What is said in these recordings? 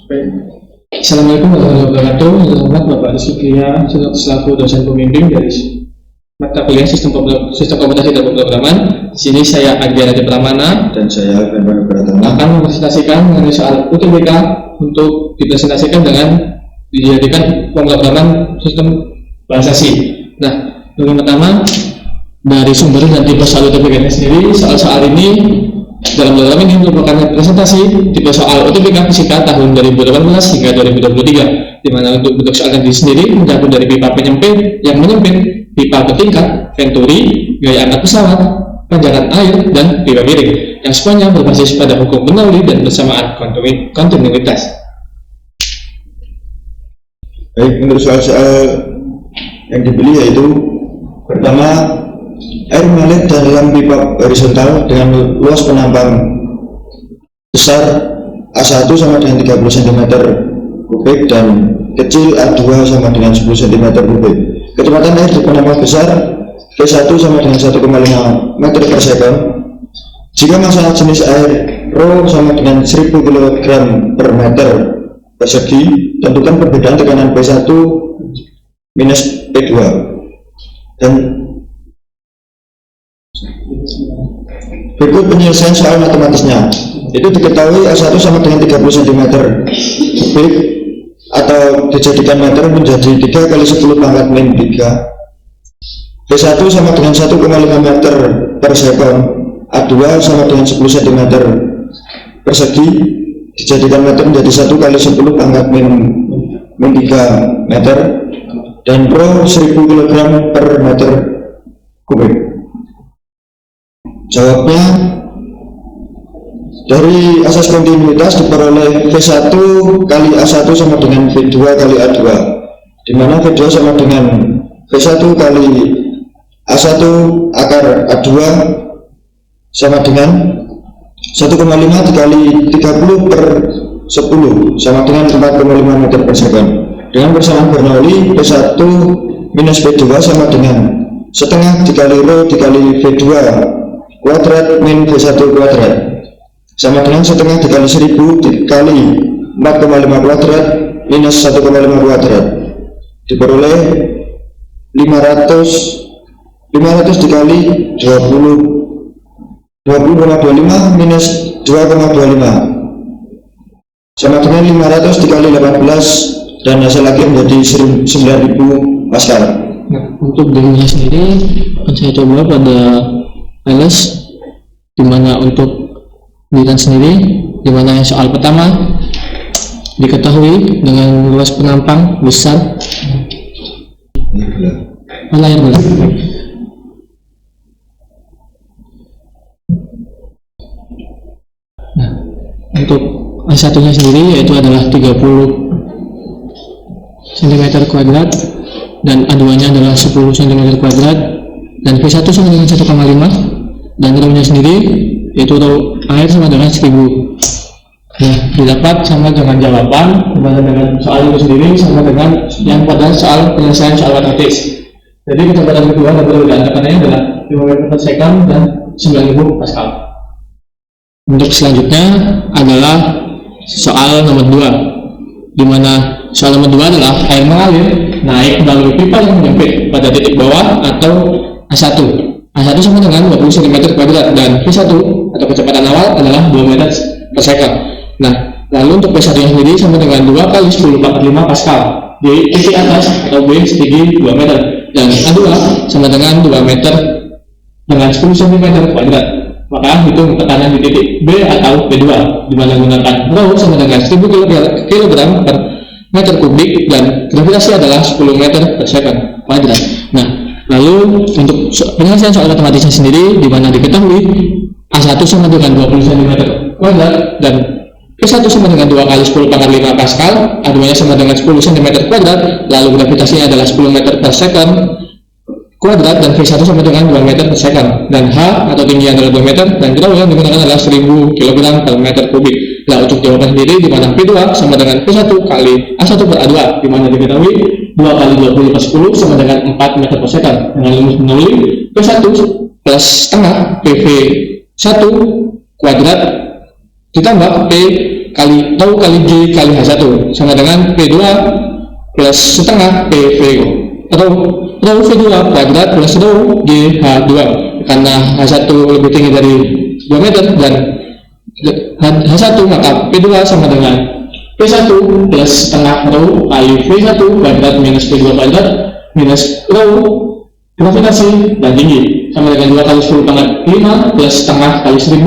Assalamualaikum warahmatullahi wabarakatuh. Selamat Bapak Rizky selaku dosen pembimbing dari mata kuliah sistem komputasi dan pemrograman. Di sini saya Agi Raditya Pramana dan saya Alvin Pratama akan mempresentasikan mengenai soal UTBK untuk dipresentasikan dengan dijadikan pemrograman sistem bahasa C. Nah, yang pertama dari sumber dan tipe soal UTBK sendiri, soal-soal ini dalam program ini merupakan presentasi tipe soal UTBK Fisika tahun 2018 hingga 2023, di mana untuk bentuk soalnya sendiri mencakup dari pipa penyempit yang menyempit, pipa bertingkat, venturi, gaya angkat pesawat, panjatan air, dan pipa miring, yang semuanya berbasis pada hukum Bernoulli dan bersamaan kontinuitas. Baik, untuk soal-soal yang dipilih yaitu pertama, air mengalir dalam pipa horizontal dengan luas penampang besar A1 sama dengan 30 cm kubik dan kecil A2 sama dengan 10 cm kubik. Kecepatan air di penampang besar V1 sama dengan 1,5 meter per second. Jika massa jenis air ρ sama dengan 1000 kg per meter persegi, tentukan perbedaan tekanan P1 minus P2. Dan berikut penyelesaian soal matematisnya. Itu diketahui A1 sama dengan 30 cm kubik atau dijadikan meter menjadi 3 kali 10 pangkat min 3. V1 sama dengan 1,5 meter per sekon. A2 sama dengan 10 cm persegi dijadikan meter menjadi 1 kali 10 pangkat min 3 meter, dan ρ 1000 kg per meter kubik. Jawabnya, dari asas kontinuitas diperoleh V1 kali A1 sama dengan V2 kali A2, di mana V2 sama dengan V1 kali A1 akar A2 sama dengan 1,5 dikali 30 per 10 sama dengan 4,5 meter per second. Dengan persamaan Bernoulli, V1 minus V2 sama dengan setengah dikali ρ dikali V2 kuadrat min V1 kuadrat sama dengan setengah dikali 1000 dikali 4,5 kuadrat minus 1,5 kuadrat, diperoleh 500 dikali 20,25 minus 2,25 sama dengan 500 dikali 18, dan hasil lagi menjadi 9000 Pascal. Nah, untuk dirinya sendiri saya coba pada LS, dimana untuk dirinya sendiri, dimana soal pertama diketahui dengan luas penampang besar layar bulan. Nah, untuk A1-nya sendiri yaitu adalah 30 cm kuadrat dan A2-nya adalah 10 cm kuadrat, dan V1 sama dengan 1,5, dan ρ-nya sendiri yaitu air sama dengan 1000. Nah, didapat sama dengan jawaban dimana dengan soal itu sendiri sama dengan yang pada soal penyelesaian soal matematis. Jadi kecepatan kedua dan perbedaan tekanannya adalah 5 meter per second dan 9000 Pascal. Untuk selanjutnya adalah soal nomor 2, di mana soal nomor 2 adalah air mengalir naik melalui pipa yang menyempit pada titik bawah atau A1. A1 sama dengan 20 cm kuadrat dan V1 atau kecepatan awal adalah 2 meter per second. Nah, lalu untuk V1 nya sendiri sama dengan 2 kali 10 pangkat 5 Pascal di titik atas atau B setinggi 2 meter, dan A2 sama dengan 2 meter dengan 10 cm kuadrat. Maka hitung tekanan di titik B atau B2, di mana menggunakan ρ sama dengan 1000 kg per meter kubik dan gravitasi adalah 10 meter per second kuadrat. Nah, lalu untuk penyelesaian soal matematisnya sendiri, di mana diketahui A1 sama dengan 20 cm kuadrat dan V1 sama dengan 2 kali 10 pangkat 5 Pascal, A2-nya sama dengan 10 cm kuadrat, lalu gravitasinya adalah 10 meter per second kuadrat, dan V1 sama dengan 2 meter per second, dan H atau tinggi adalah 2 meter, dan kilo yang digunakan adalah 1000 kg per meter kubik. Nah, untuk jawaban sendiri, di mana P2 sama dengan P1 kali A1 per A2, di mana diketahui 2 kali 20 per 10 sama dengan 4 meter per second. Dengan rumus Bernoulli, P1 plus setengah PV1 kuadrat ditambah P kali rho kali G kali H1 sama dengan P2 plus setengah PV rho V2 kuadrat plus rho GH2, karena H1 lebih tinggi dari 2 meter dan H1 maka P2 sama dengan P1 plus setengah rho kali V1 kuadrat minus P2 kuadrat minus rho gravitasi dan tinggi sama dengan 2 kali 10 pangkat 5 plus setengah kali 1000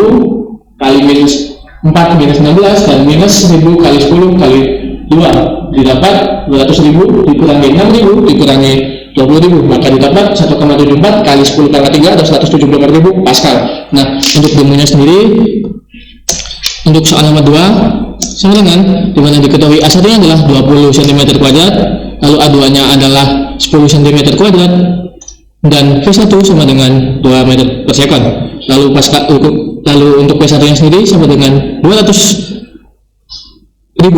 kali minus 4 minus 16 dan minus 1000 kali 10 kali 2 didapat 200.000 dikurangi 6.000 dikurangi 20.000, maka didapat 1,74 kali 10 pangkat 3 atau 174.000 Pascal. Nah, untuk demonya sendiri untuk soal nomor 2 sama dengan dimana diketahui A1 nya adalah 20 cm kuadrat, lalu A2 nya adalah 10 cm kuadrat dan V1 sama dengan 2 meter per second. Lalu untuk P1 nya sendiri sama dengan 200.000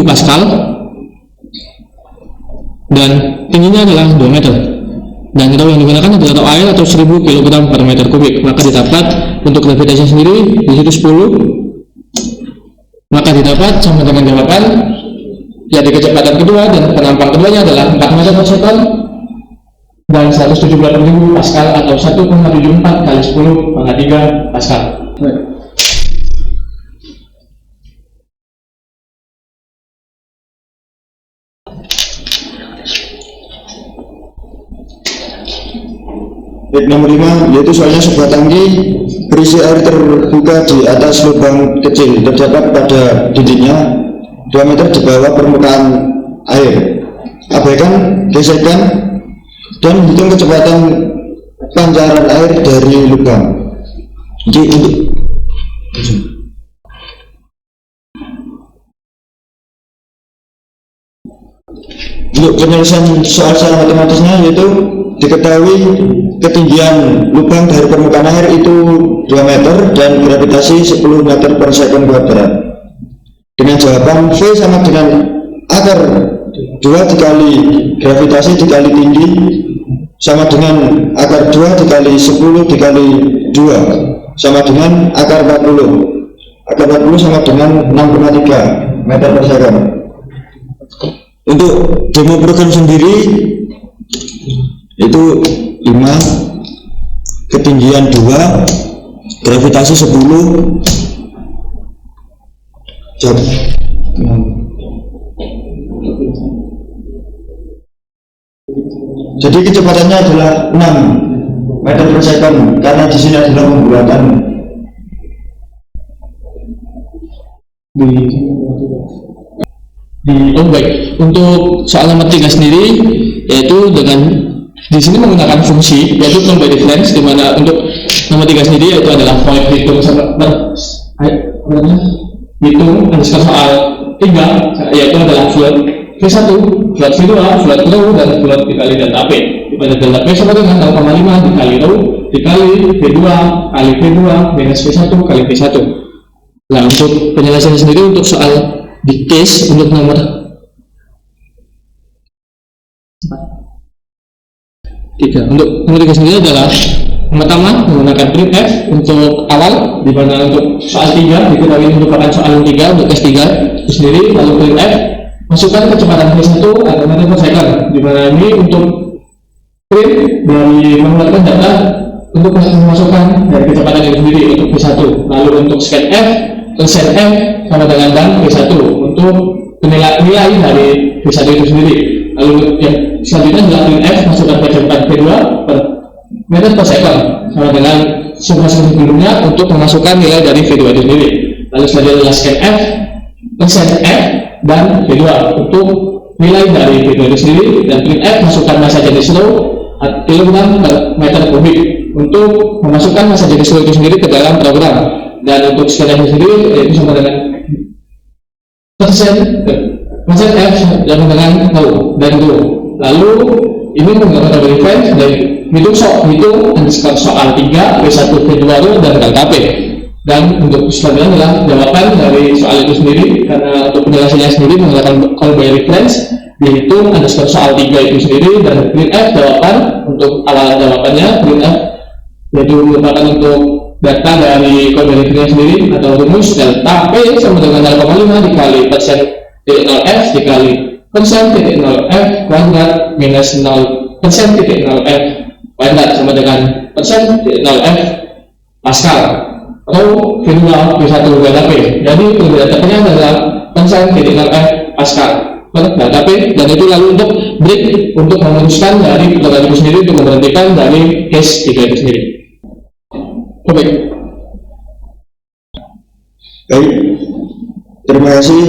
Pascal dan tingginya adalah 2 meter. Dan rho yang digunakan adalah rho air atau 1000 kg per meter kubik. Maka didapat untuk gravitasi sendiri di situ 10, maka didapat sama dengan jawaban jadi kecepatan kedua dan penampang keduanya adalah 4 meter per second dan 178.000 Pascal atau 1,74 kali 10 pangkat 3 Pascal. Baik, nomor 5 yaitu soalnya sebuah tangki berisi air terbuka di atas lubang kecil terdapat pada dindingnya 2 meter di bawah permukaan air. Abaikan gesekan dan hitung kecepatan pancaran air dari lubang. Jadi untuk penyelesaian soal secara matematisnya yaitu diketahui ketinggian lubang dari permukaan air itu 2 meter dan gravitasi 10 meter per second kuadrat dengan jawaban V sama dengan akar 2 dikali gravitasi dikali tinggi sama dengan akar 2 dikali 10 dikali 2 sama dengan akar 40. Akar 40 sama dengan 6,3 meter per second. Untuk demo program sendiri itu 5, ketinggian 2, gravitasi 10, jadi kecepatannya adalah 6 meter per second karena di sini adalah pembuatan baik. Untuk soal nomor 3 sendiri yaitu dengan di sini menggunakan fungsi yaitu term by difference, di mana untuk nomor 3 sendiri yaitu adalah point hitung soal 3 yaitu adalah float V1, float V2, float rho dan float dikali delta P, di mana delta P sama dengan 0,5 dikali rho dikali V2 kali V2 minus V1 kali V1. Nah, untuk penjelasannya sendiri untuk soal di case untuk nomor 3. Untuk nomor 3 sendiri adalah pertama menggunakan printf untuk awal, di mana untuk soal 3 diketahui merupakan soal 3 untuk S3 itu sendiri. Lalu printf masukkan kecepatan V1 atau meter per second, di mana ini untuk print dari mengeluarkan data untuk memasukkan dari kecepatan itu sendiri untuk V1. Lalu untuk scanf set f sama dengan dan V1 untuk nilai dari V1 itu sendiri. Lalu yang selanjutnya adalah printf masukkan kecepatan V2 per meter per second sama dengan sebelumnya untuk memasukkan nilai dari V2 itu sendiri. Lalu selanjutnya adalah scanf set f dan V2 untuk nilai dari V2 itu sendiri, dan printf masukkan massa jenis rho kilogram per meter kubik untuk memasukkan massa jenis rho itu sendiri ke dalam program. Dan untuk scanf sendiri yaitu sama dengan persen massa f sama dengan rho dan rho. Lalu ini menggunakan reference dari hitung soal 3 V1 V2 rho dan delta P. Dan untuk selanjutnya adalah jawaban dari soal itu sendiri, karena untuk penjelasannya sendiri menggunakan call by reference dihitung soal 3 itu sendiri, dan printf jawaban untuk awal jawabannya printf yaitu merupakan untuk data dari kode referensinya sendiri atau rumus delta P sama dengan 0,5 dikali persen titik 0 F dikali persen titik 0 F kuadrat minus 0 persen titik 0 F kuadrat sama dengan persen titik 0 F Pascal atau formula V1 delta P. Jadi perbedaan P-nya adalah persen titik 0 F Pascal per delta P, dan itu lalu untuk break untuk memutuskan dari program itu sendiri untuk memberhentikan dari case 3 itu sendiri. Oke. Baik, terima kasih.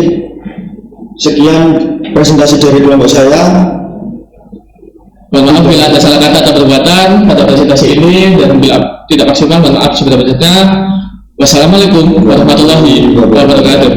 Sekian presentasi dari kelompok saya. Mohon maaf bila ada salah kata atau perbuatan pada presentasi ini, dan bila tidak maksimal, mohon maaf sebenarnya. Wassalamualaikum warahmatullahi wabarakatuh.